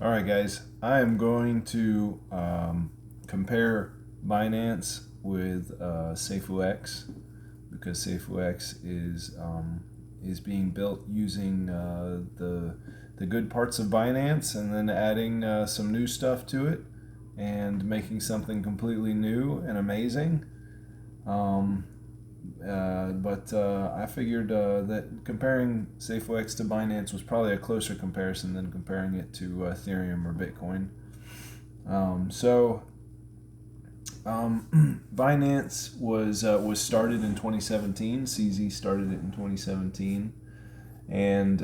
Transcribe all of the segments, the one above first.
All right, guys. I am going to compare Binance with Safuu because Safuu is being built using the good parts of Binance and then adding some new stuff to it and making something completely new and amazing. Um, but I figured that comparing Safuu to Binance was probably a closer comparison than comparing it to Ethereum or Bitcoin. So Binance was started in 2017. CZ started it in 2017, and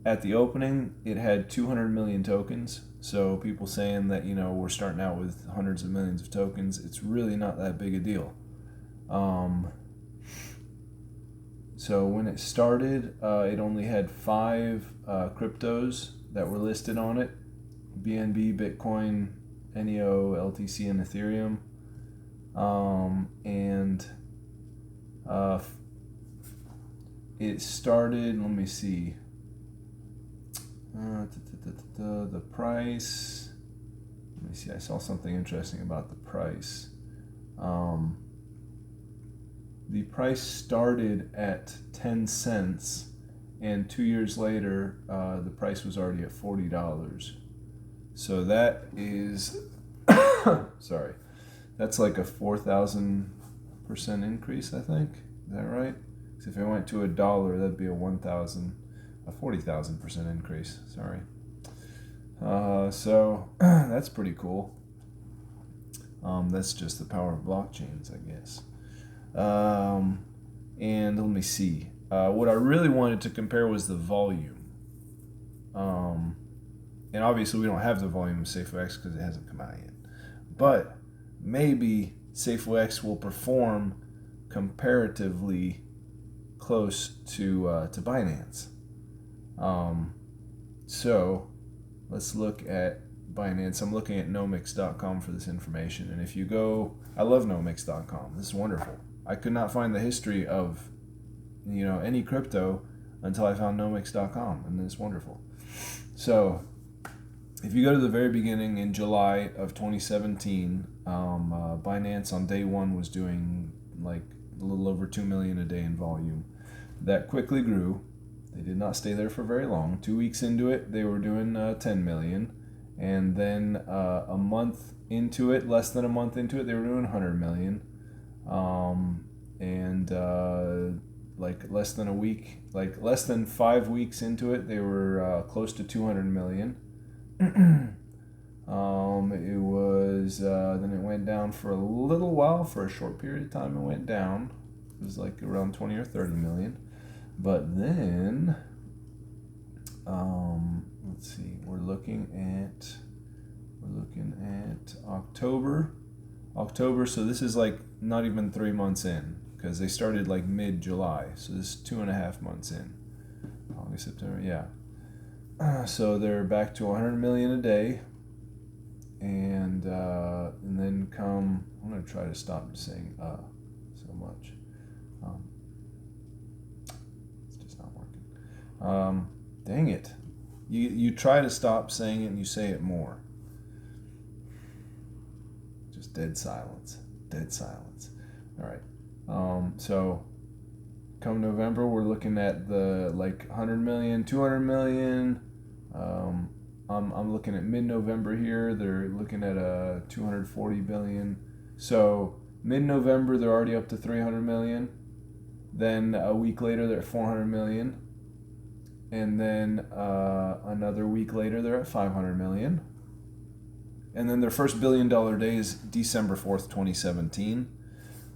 at the opening, it had 200 million tokens. So people saying that we're starting out with hundreds of millions of tokens, it's really not that big a deal. Um, so when it started, it only had five cryptos that were listed on it: BNB, Bitcoin, NEO, LTC, and Ethereum. And it started. Let me see. The price. Let me see. I saw something interesting about the price. The price started at 10 cents, and 2 years later, the price was already at $40. So that is, sorry, that's like a 4,000% increase, I think. Is that right? So if it went to $1, that'd be a 40,000% increase. Sorry. So that's pretty cool. That's just the power of blockchains, I guess. And let me see. What I really wanted to compare was the volume. And obviously we don't have the volume of Safuu because it hasn't come out yet. But maybe Safuu will perform comparatively close to Binance. So let's look at Binance. I'm looking at nomics.com for this information. And if you go, I love nomics.com. This is wonderful. I could not find the history of any crypto until I found nomics.com, and it's wonderful. So if you go to the very beginning in July of 2017, Binance on day one was doing like a little over 2 million a day in volume. That quickly grew. They did not stay there for very long. 2 weeks into it, they were doing 10 million. And then a month into it, less than a month into it, they were doing 100 million. Like less than 5 weeks into it, they were close to 200 million. It was then it went down for a little while. For a short period of time, it went down. It was like around 20 or 30 million. But then, let's see. We're looking at October. So this is like not even 3 months in, because they started like mid-July. So this is 2.5 months in. August, September, yeah. So they're back to 100 million a day, and then come. I'm gonna try to stop saying so much. It's just not working. Dang it! You try to stop saying it and you say it more. Just dead silence. Dead silence. All right. So come November, we're looking at the 100 million, 200 million. I'm looking at mid-November here. They're looking at 240 billion. So mid-November, they're already up to 300 million. Then a week later, they're at 400 million. And then another week later, they're at 500 million. And then their first $1 billion day is December 4th, 2017,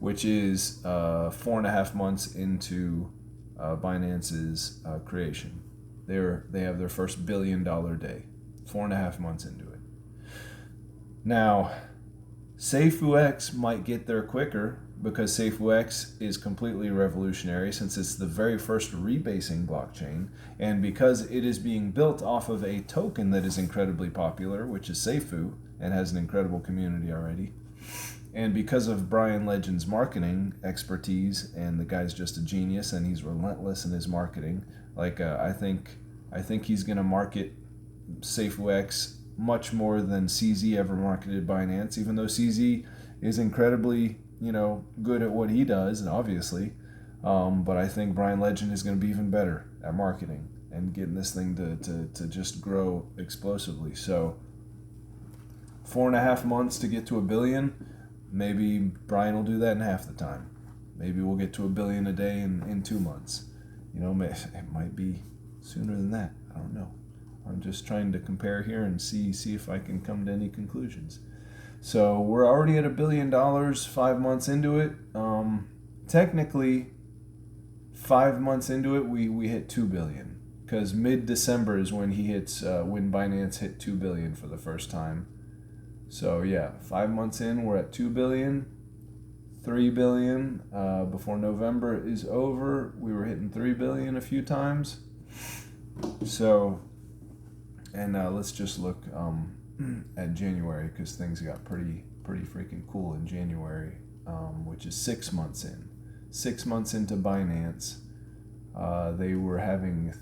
which is 4.5 months into Binance's creation. They have their first $1 billion day, 4.5 months into it. Now, Safuu might get there quicker because Safuu is completely revolutionary, since it's the very first rebasing blockchain, and because it is being built off of a token that is incredibly popular, which is Safuu, and has an incredible community already. And because of Brian Legend's marketing expertise, and the guy's just a genius, and he's relentless in his marketing. I think he's gonna market Safuu X much more than CZ ever marketed Binance, even though CZ is incredibly, good at what he does, and obviously. But I think Brian Legend is going to be even better at marketing and getting this thing to just grow explosively. So 4.5 months to get to $1 billion. Maybe Brian will do that in half the time. Maybe we'll get to $1 billion a day in 2 months. It might be sooner than that. I don't know. I'm just trying to compare here and see if I can come to any conclusions. So we're already at $1 billion 5 months into it. Technically, 5 months into it, we hit 2 billion, because mid-December is when when Binance hit 2 billion for the first time. So yeah, 5 months in, we're at 2 billion, 3 billion. Before November is over, we were hitting 3 billion a few times. So, and let's just look at January, because things got pretty freaking cool in January, which is 6 months in. 6 months into Binance, they were having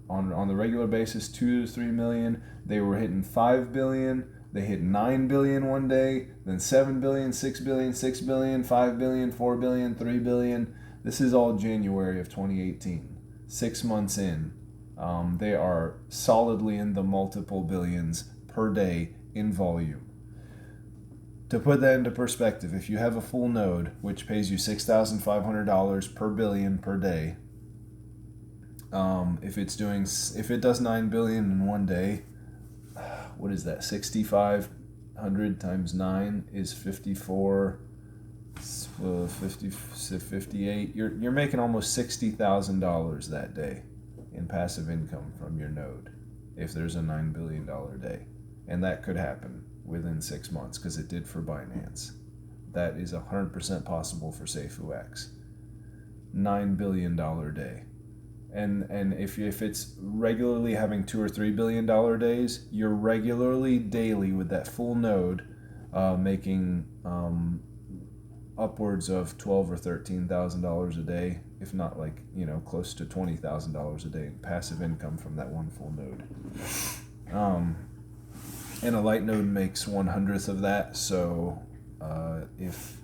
on the regular basis 2 to 3 million. They were hitting 5 billion. They hit 9 billion one day, then 7 billion, 6 billion, 6 billion, 5 billion, 4 billion, 3 billion. This is all January of 2018. 6 months in, they are solidly in the multiple billions per day in volume. To put that into perspective, if you have a full node, which pays you $6,500 per billion per day, if it does 9 billion in one day, what is that? 6,500 times 9 is 54, 50, 58. You're making almost $60,000 that day in passive income from your node if there's a $9 billion day. And that could happen within 6 months, because it did for Binance. That is 100% possible for Safuu X. $9 billion day. And if it's regularly having $2 or $3 billion days, you're regularly daily with that full node making upwards of $12,000 or $13,000 a day, if not close to $20,000 a day in passive income from that one full node. And a light node makes 1/100th of that. So if,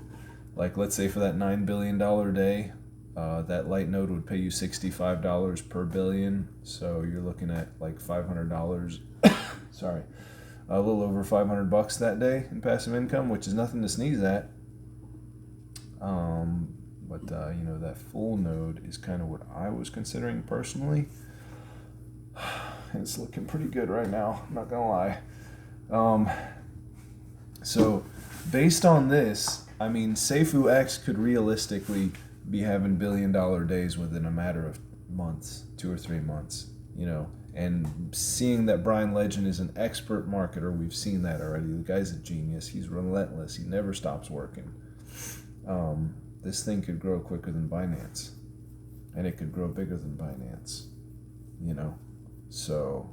let's say for that $9 billion day, that light node would pay you $65 per billion. So you're looking at $500. Sorry, a little over $500 that day in passive income, which is nothing to sneeze at. But that full node is kind of what I was considering personally. It's looking pretty good right now, I'm not gonna lie. So based on this, Safuu X could realistically be having $1 billion days within a matter of months, 2 or 3 months, and seeing that Brian Legend is an expert marketer, we've seen that already. The guy's a genius. He's relentless. He never stops working. This thing could grow quicker than Binance, and it could grow bigger than Binance, so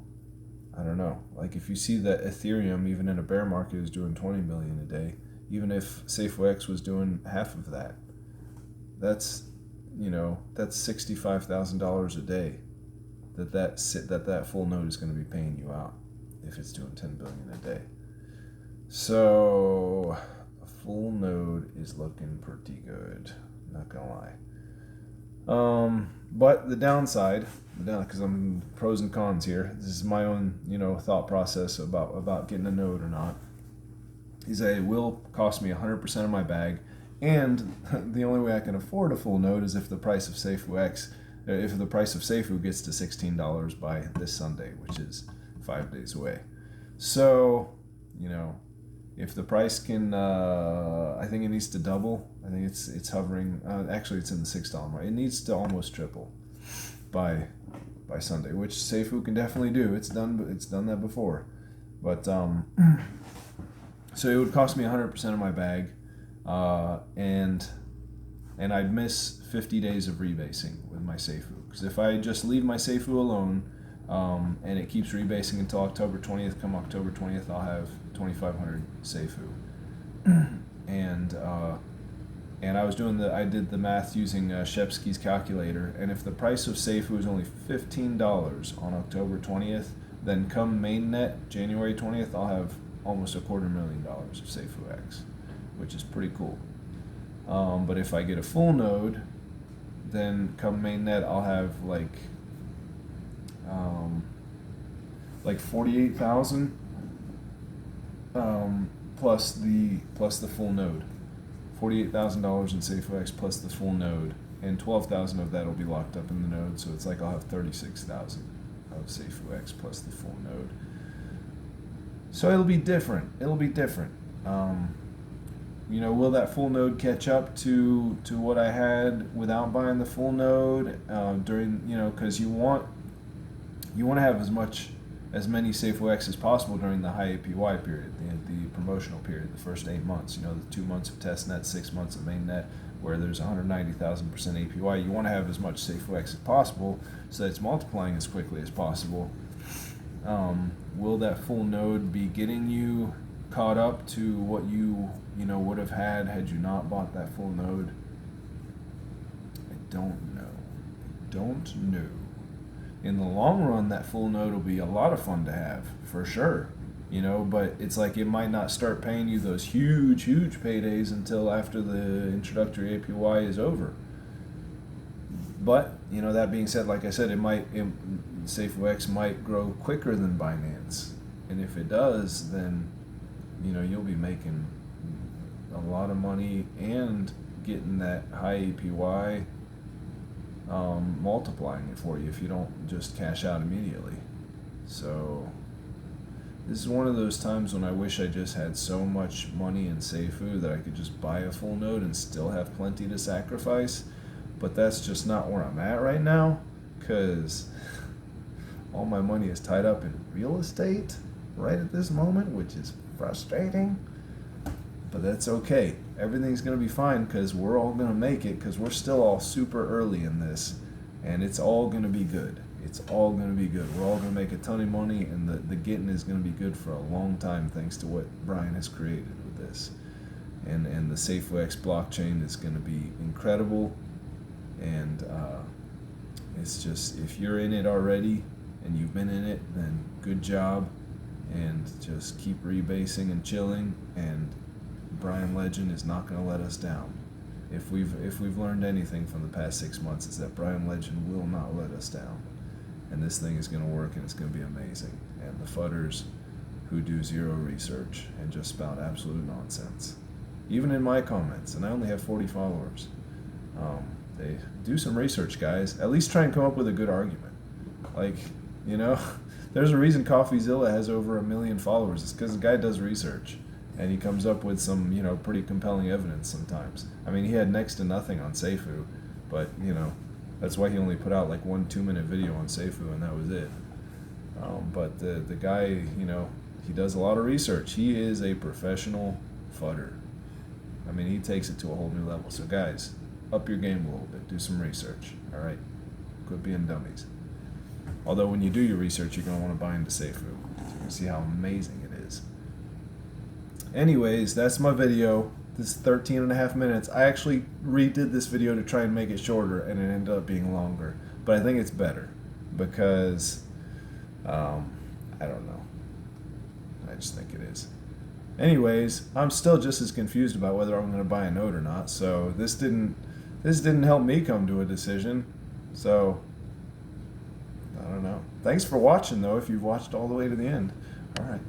I don't know. If you see that Ethereum, even in a bear market, is doing 20 million a day, even if Safuu X was doing half of that, that's $65,000 a day that full node is going to be paying you out if it's doing 10 billion a day. So a full node is looking pretty good, not gonna lie. But the downside, because I'm pros and cons here, this is my own thought process about getting a node or not, is that it will cost me 100% of my bag. And the only way I can afford a full node is if the price of Safuu gets to $16 by this Sunday, which is 5 days away. So, if the price can, I think it needs to double. I think it's hovering. Actually, it's in the $6 mark. It needs to almost triple by Sunday, which Safuu can definitely do. It's done that before. But so it would cost me 100% of my bag. And I'd miss 50 days of rebasing with my Safuu, because if I just leave my Safuu alone, and it keeps rebasing until October 20th, come October 20th, I'll have 2,500 Safuu, and and I did the math using Shepsky's calculator, and if the price of Safuu is only $15 on October 20th, then come mainnet January 20th, I'll have almost $250,000 of Safuu X, which is pretty cool. But if I get a full node, then come mainnet, I'll have like 48,000 plus the full node. $48,000 in Safuu X plus the full node, and 12,000 of that will be locked up in the node. So it's like I'll have 36,000 of Safuu X plus the full node. So it'll be different. Will that full node catch up to what I had without buying the full node during, because you want to have as many Safuu X as possible during the high APY period, the promotional period, the first 8 months, the 2 months of testnet, 6 months of mainnet, where there's 190,000% APY. You want to have as much Safuu X as possible so that it's multiplying as quickly as possible. Will that full node be getting you caught up to what you would have had you not bought that full node? I don't know. In the long run, that full node will be a lot of fun to have, for sure. But it's like it might not start paying you those huge paydays until after the introductory APY is over. But, that being said, like I said, Safuu X might grow quicker than Binance. And if it does, then, you'll be making a lot of money and getting that high APY, multiplying it for you if you don't just cash out immediately. So this is one of those times when I wish I just had so much money in Safuu that I could just buy a full node and still have plenty to sacrifice. But that's just not where I'm at right now, because all my money is tied up in real estate right at this moment, which is frustrating. But that's okay. Everything's going to be fine, because we're all going to make it, because we're still all super early in this, and it's all going to be good. We're all going to make a ton of money, and the getting is going to be good for a long time, thanks to what Brian has created with this. And the Safuu X blockchain is going to be incredible. And it's just, if you're in it already and you've been in it, then good job, and just keep rebasing and chilling, and Brian Legend is not going to let us down. If we've learned anything from the past 6 months, it's that Brian Legend will not let us down, and this thing is going to work, and it's going to be amazing. And the fudders who do zero research and just spout absolute nonsense, even in my comments, and I only have 40 followers, they do some research, guys. At least try and come up with a good argument. There's a reason CoffeeZilla has over 1 million followers. It's because the guy does research, and he comes up with some, pretty compelling evidence sometimes. I mean, he had next to nothing on Safuu, but, that's why he only put out like 1 2-minute video on Safuu, and that was it. But the guy, he does a lot of research. He is a professional fudder. I mean, he takes it to a whole new level. So guys, up your game a little bit. Do some research, all right? Quit being dummies. Although when you do your research, you're going to want to buy into Safuu. So you're going to see how amazing it is. Anyways, that's my video. This is 13 and a half minutes. I actually redid this video to try and make it shorter, and it ended up being longer. But I think it's better because, I don't know. I just think it is. Anyways, I'm still just as confused about whether I'm going to buy a node or not. So this didn't help me come to a decision. So I don't know. Thanks for watching, though, if you've watched all the way to the end. All right.